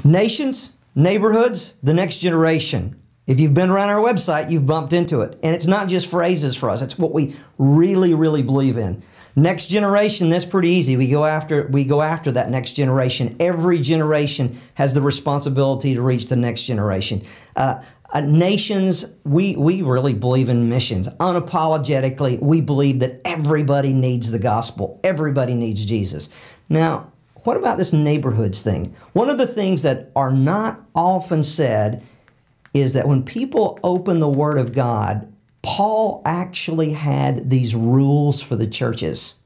Nations, neighborhoods, the next generation. If you've been around our website, you've bumped into it. And it's not just phrases for us. It's what we really, really believe in. Next generation, that's pretty easy. We go after that next generation. Every generation has the responsibility to reach the next generation. Nations, we really believe in missions. Unapologetically, we believe that everybody needs the gospel. Everybody needs Jesus. Now, what about this neighborhoods thing? One of the things that are not often said is that when people open the Word of God, Paul actually had these rules for the churches.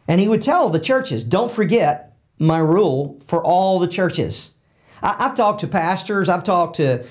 And he would tell the churches, don't forget my rule for all the churches. I've talked to pastors, I've talked to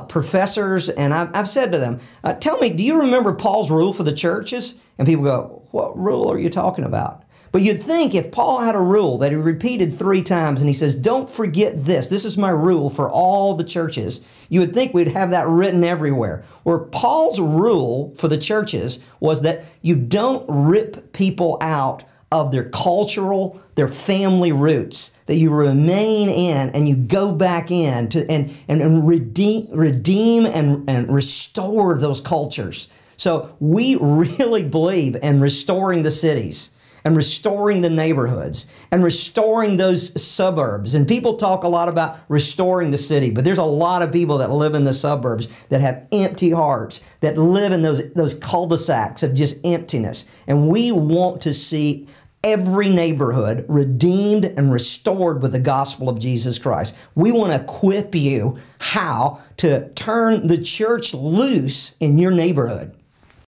professors, and I've said to them, tell me, do you remember Paul's rule for the churches? And people go, what rule are you talking about? But you'd think if Paul had a rule that he repeated 3 times and he says, don't forget this, this is my rule for all the churches, you would think we'd have that written everywhere. Where Paul's rule for the churches was that you don't rip people out of their cultural, their family roots, that you remain in and you go back in to and redeem and restore those cultures. So we really believe in restoring the cities and restoring the neighborhoods and restoring those suburbs. And people talk a lot about restoring the city, but there's a lot of people that live in the suburbs that have empty hearts, that live in those cul-de-sacs of just emptiness. And we want to see every neighborhood redeemed and restored with the gospel of Jesus Christ. We want to equip you how to turn the church loose in your neighborhood.